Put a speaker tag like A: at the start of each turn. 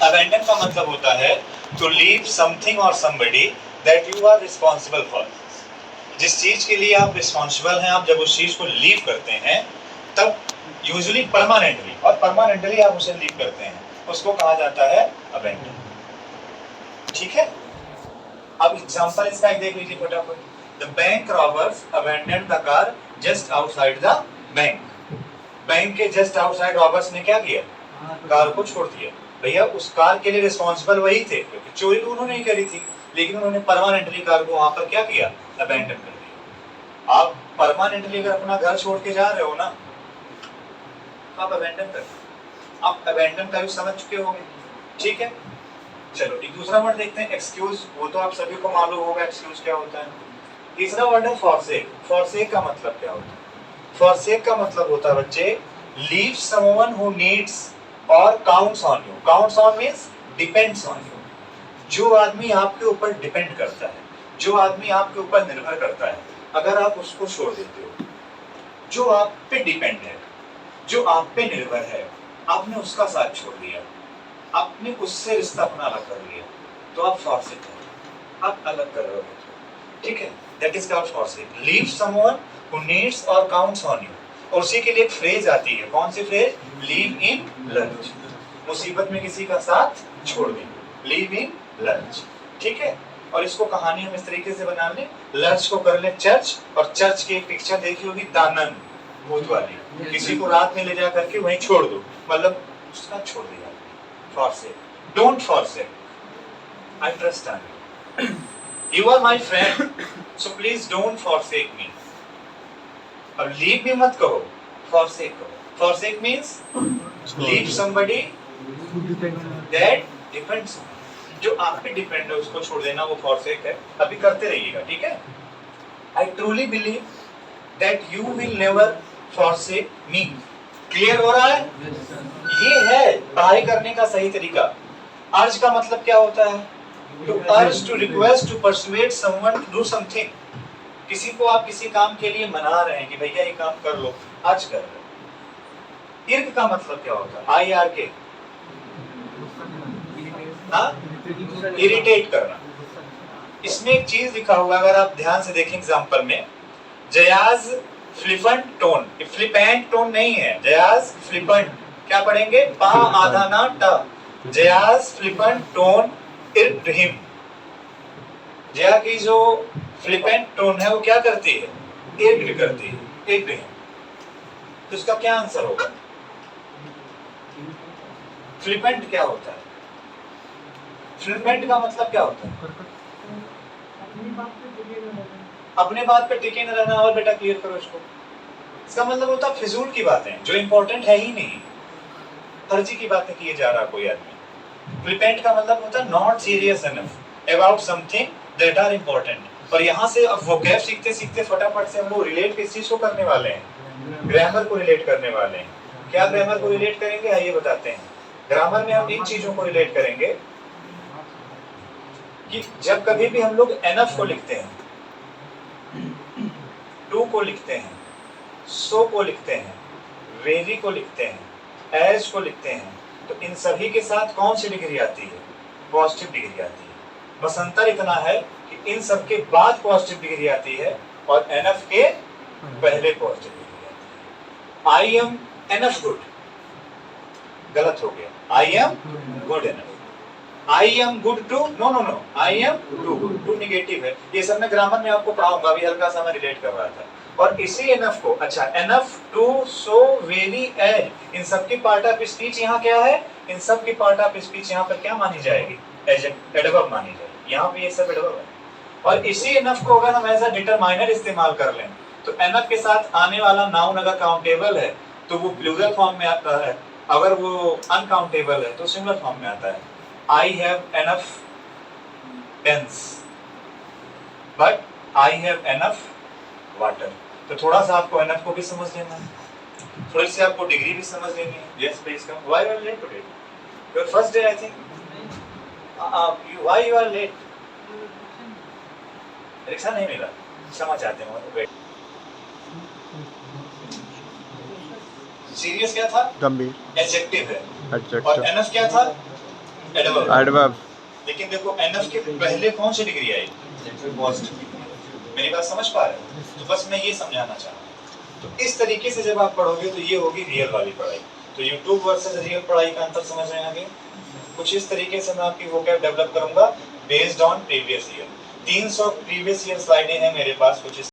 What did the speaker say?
A: Abandon का मतलब होता है टू लीव समथिंग और somebody that you are responsible for. जिस चीज के लिए आप रिस्पॉन्सिबल हैं, आप जब उस चीज को लीव करते हैं तब यूजुअली परमानेंटली, और परमानेंटली आप उसे लीव करते हैं, उसको कहा जाता है अबैंडन। ठीक है, अब एग्जांपल इसका एक देख लीजिए फटाफट। The bank robbers abandon the car just outside the bank. Bank के जस्ट आउटसाइड रॉबर्स ने क्या किया? कार को छोड़ दिया। भैया उस कार के लिए रिस्पॉन्सिबल वही थे, क्योंकि चोरी तो उन्होंने ही करी थी, लेकिन उन्होंने परमानेंटली कार को वहां पर क्या किया? अबैंडन कर दिया। आप परमानेंटली अगर अपना घर छोड़ के जा रहे हो ना, आप अबैंडन कर, आप अबैंडन का यूज समझ चुके होंगे। ठीक है, चलो एक दूसरा वर्ड देखते हैं, एक्सक्यूज। वो तो आप सभी को मालूम होगा एक्सक्यूज क्या होता है। तीसरा वर्ड है फॉरसेक। फॉरसेक का मतलब क्या होता है? फॉरसेक का मतलब होता है बच्चे, लीव समवन हु नीड्स और counts on you. Counts on means depends on you. जो आदमी आपके ऊपर डिपेंड करता है, जो आदमी आपके ऊपर निर्भर करता है, अगर आप उसको छोड़ देते हो, जो आप पे डिपेंड है, जो आप पे निर्भर है, आपने उसका साथ छोड़ दिया, आपने उससे रिश्ता अपना अलग कर लिया, तो आप फॉरसेक हो, आप अलग कर रहे हो। ठीक है, that is called forsake. Leave someone who needs और काउंट्स ऑन यू। और उसी के लिए एक फ्रेज आती है, कौन सी फ्रेज? लीव इन लर्च। मुसीबत में किसी का साथ छोड़ देना, लीव इन लर्च। ठीक है, और इसको कहानी हम इस तरीके से बना लें, लर्च को कर ले चर्च, और चर्च की एक पिक्चर देखी होगी दानन भूत वाली, किसी को रात में ले जा करके वहीं छोड़ दो, मतलब उसका छोड़ दिया। Forsake, don't forsake, I trust on you, you are my friend, so please don't forsake me. अब लीव भी मत कहो, फॉरसेक कहो। Forsake means leave somebody that depends, जो आप पे डिपेंड है उसको छोड़ देना, वो फॉरसेक है। अभी करते रहिएगा, ठीक है। I truly believe that you will never forsake me. Clear हो रहा है? ये है पढ़ाई करने का सही तरीका। अर्ज का मतलब क्या होता है? To urge, to request, to persuade someone to do something. किसी को आप किसी काम के लिए मना रहे हैं कि भैया ये काम कर लो, आज कर लो। इर्क का मतलब क्या होता है? आई आर के, इरिटेट करना। इसमें एक चीज लिखा हुआ, अगर आप ध्यान से देखें एग्जांपल में, जयाज फ्लिपेंट टोन, फ्लिपेंट टोन नहीं है, जयाज फ्लिपेंट, क्या पढ़ेंगे? पा आधा ना ट। जयाज फ्लिपेंट टोन इर्क्ड हिम। जया की जो फ्लिपेंट टोन है वो क्या करती है? इर्क्ड करती है, इर्क्ड हिम। तो इसका क्या आंसर होगा? फ्लिपेंट क्या होता है? फ्लिपेंट का मतलब क्या होता है? अपने बात पे टिके न रहना। और बेटा क्लियर करो इसको। इसका मतलब होता है फिजूल की बातें जो इंपॉर्टेंट है ही नहीं, फर्जी की बातें किए जा रहा कोई आदमी। फ्लिपेंट का मतलब होता है not serious enough about something that are important. और यहाँ से अब वोकैब सीखते सीखते फटाफट से हम लोग रिलेट किस चीज को करने वाले हैं? ग्रामर को रिलेट करने वाले हैं। क्या ग्रामर को रिलेट करेंगे? आइए बताते हैं। ग्रामर में हम इन चीजों को रिलेट करेंगे कि जब कभी भी हम लोग एनफ को लिखते हैं, टू को लिखते हैं, सो को लिखते हैं, वेरी को लिखते हैं, एज को लिखते हैं, तो इन सभी के साथ कौन सी डिग्री आती है? पॉजिटिव डिग्री आती है। बस अंतर इतना है कि इन सब के बाद पॉजिटिव डिग्री आती है और एनफ के पहले पॉजिटिव डिग्री आती है। आई एम एनफ गुड, गलत हो गया, I am good enough. I am good too, no no no, I am too good, too negative है। ये सब मैं ग्रामर में आपको पढ़ाऊंगा, अभी हल्का सा मैं रिलेट कर रहा था। और इसी एनफ को, अच्छा enough, too, so, very, as, इन सब की पार्ट ऑफ स्पीच यहाँ क्या है? इन सब की पार्ट ऑफ स्पीच यहाँ पर क्या मानी जाएगी? एडवर्ब मानी जाएगी। यहाँ पे ये सब एडवर्ब है। और इसी एनफ को अगर हम एज अ डिटरमाइनर इस्तेमाल कर लें, तो एनफ के साथ आने वाला नाउन अगर काउंटेबल है तो वो प्लूरल फॉर्म में आता है, अगर वो अनकाउंटेबल है तो सिंगुलर फॉर्म में आता है। I have enough pens, but I have enough water. तो थोड़ा सा आपको enough को भी समझ लेना है, थोड़ी सी आपको डिग्री भी समझ लेनी है। Yes, please come. Why you are late today? Your first day, I think. Why you are late? Rickshaw नहीं मिला, क्षमा चाहते हैं। सीरियस क्या था?
B: गंभीर,
A: एडजेक्टिव है।
B: एडजेक्टिव।
A: और एनफ क्या था? एडवर्ब।
B: एडवर्ब।
A: लेकिन देखो एनफ के पहले कौन सी डिग्री आई? पॉजिटिव। मेरी बात समझ पा रहे हो? तो बस मैं ये समझाना चाह रहा हूँ। तो इस तरीके से जब आप पढ़ोगे तो ये होगी रियल वाली पढ़ाई। तो यूट्यूब वर्सेस रियल पढ़ाई का अंतर समझ रहे हैं आगे? कुछ इस तरीके से मैं आपकी वोकैब डेवलप करूंगा based on previous year. 300 previous year स्लाइडें हैं मेरे पास कुछ इस